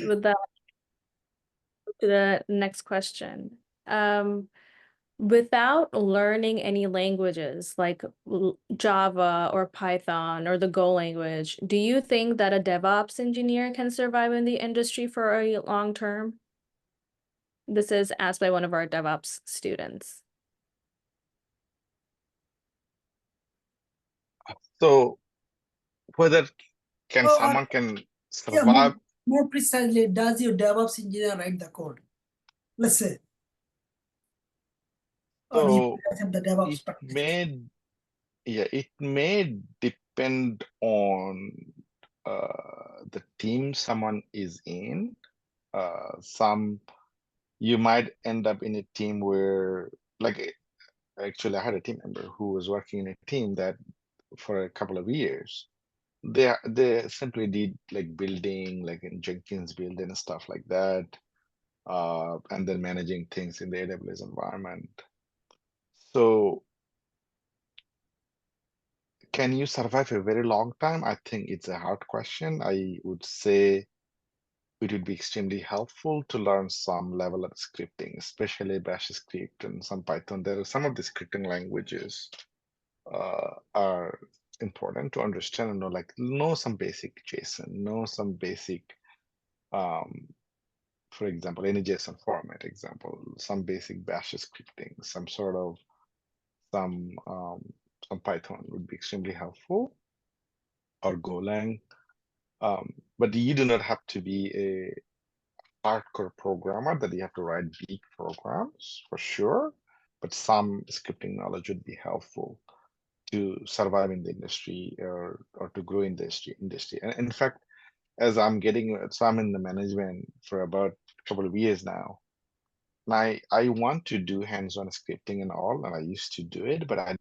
with that to the next question. Without learning any languages like Java or Python or the Go language, do you think that a DevOps engineer can survive in the industry for a long term? This is asked by one of our DevOps students. So whether can Oh, someone can yeah, survive? more precisely, does your DevOps engineer write the code? Let's say. Or do you So guys have the DevOps it practice? it may depend on the team someone is in. Some you might end up in a team where, like, actually, I had a team member who was working in a team that for a couple of years, they simply did like building, like in Jenkins build and stuff like that, and then managing things in the AWS environment. So can you survive a very long time? I think it's a hard question. I would say it would be extremely helpful to learn some level of scripting, especially Bash script and some Python. There are some of the scripting languages are important to understand and know some basic JSON, know some basic, for example, any JSON format example, some basic Bash scripting, some sort of some Python would be extremely helpful, or Golang. But you do not have to be a hardcore programmer that you have to write big programs for sure, but some scripting knowledge would be helpful to survive in the industry or to grow in the industry. And in fact, as I'm in the management for about a couple of years now. And I want to do hands-on scripting and all, and I used to do it, but I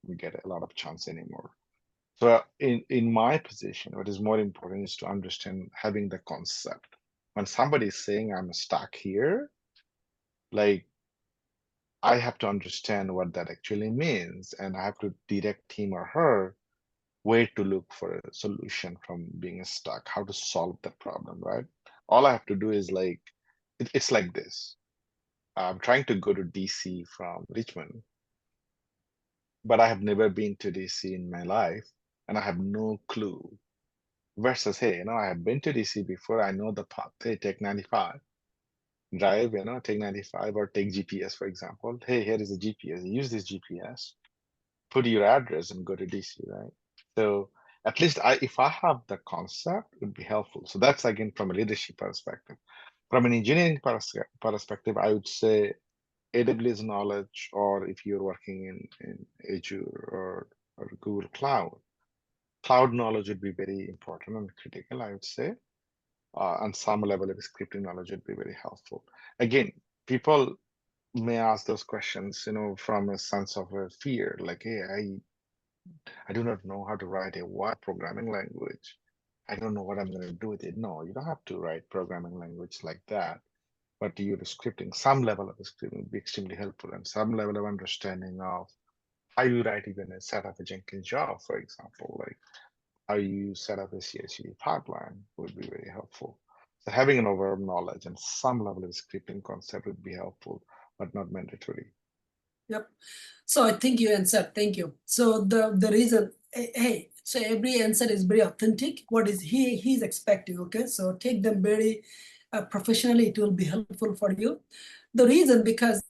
don't get a lot of chance anymore. So in my position, what is more important is to understand having the concept. When somebody is saying I'm stuck here, like I have to understand what that actually means, and I have to direct him or her where to look for a solution from being stuck, how to solve the problem, right? All I have to do is like, it's like this. I'm trying to go to DC from Richmond, but I have never been to DC in my life, and I have no clue. Versus, hey, I have been to DC before, I know the path. Hey, take 95, drive, take 95 or take GPS, for example. Hey, here is a GPS. Use this GPS, put your address and go to DC, right? So at least if I have the concept, it would be helpful. So that's again from a leadership perspective. From an engineering perspective, I would say AWS knowledge, or if you're working in Azure or Google Cloud knowledge would be very important and critical, I would say. And some level of scripting knowledge would be very helpful. Again, people may ask those questions, from a sense of a fear, like, hey, I do not know how to write a web programming language. I don't know what I'm going to do with it. No, you don't have to write programming language like that. But you're scripting, some level of scripting would be extremely helpful, and some level of understanding of how you write even a set up a Jenkins job, for example, like how you set up a CI/CD pipeline would be very helpful. So having an overall knowledge and some level of scripting concept would be helpful, but not mandatory. Yep. So I think you answered. Thank you. So the reason, hey, so every answer is very authentic. What is he's expecting? Okay, so take them very professionally. It will be helpful for you. The reason, because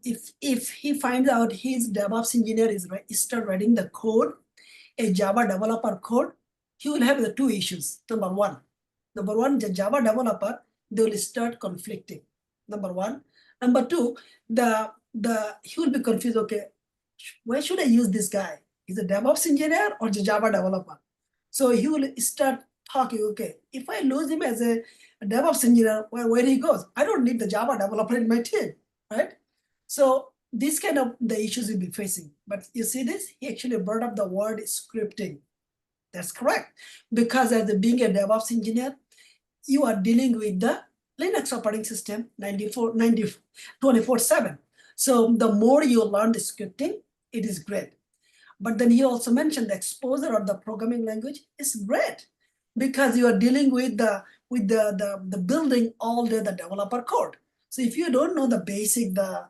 if he finds out his DevOps engineer is start writing the code, a Java developer code, he will have the two issues. Number one, the Java developer, they will start conflicting. Number one. Number two, he will be confused. Okay, why should I use this guy? Is a DevOps engineer or the Java developer? So he will start talking. Okay, if I lose him as a DevOps engineer, where he goes, I don't need the Java developer in my team, right? So this kind of the issues you'll be facing. But you see this, he actually brought up the word scripting. That's correct. Because as being a DevOps engineer, you are dealing with the Linux operating system 24/7. So the more you learn the scripting, it is great. But then he also mentioned the exposure of the programming language is great, because you are dealing with the with the building all the developer code. So if you don't know the basic, the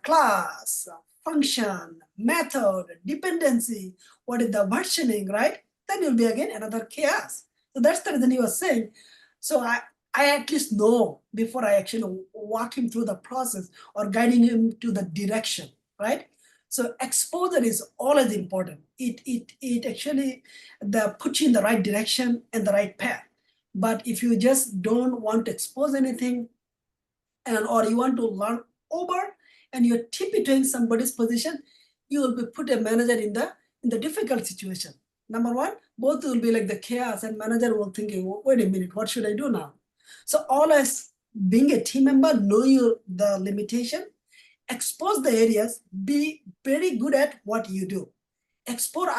class, function, method, dependency, what is the versioning, right? Then you'll be again another chaos. So that's the reason he was saying. So I at least know before I actually walk him through the process or guiding him to the direction, right? So exposure is always important. It actually puts you in the right direction and the right path. But if you just don't want to expose anything, and or you want to learn over and you're tiptoeing somebody's position, you will be put a manager in the difficult situation. Number one, both will be like the chaos, and manager will thinking, wait a minute, what should I do now? So always being a team member, know the limitation, expose the areas, be very good at what you do. Expose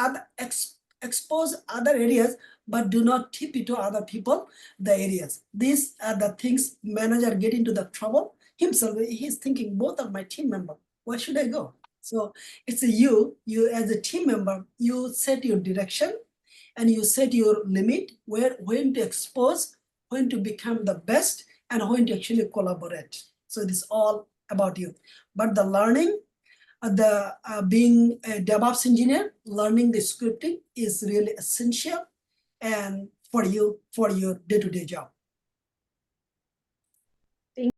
other areas, but do not tip it to other people the areas. These are the things manager get into the trouble himself. He's thinking, both are my team member. Where should I go? So it's you as a team member, you set your direction and you set your limit when to expose, when to become the best, and when to actually collaborate. So it is all about you. But the learning, being a DevOps engineer, learning the scripting is really essential and for your day-to-day job.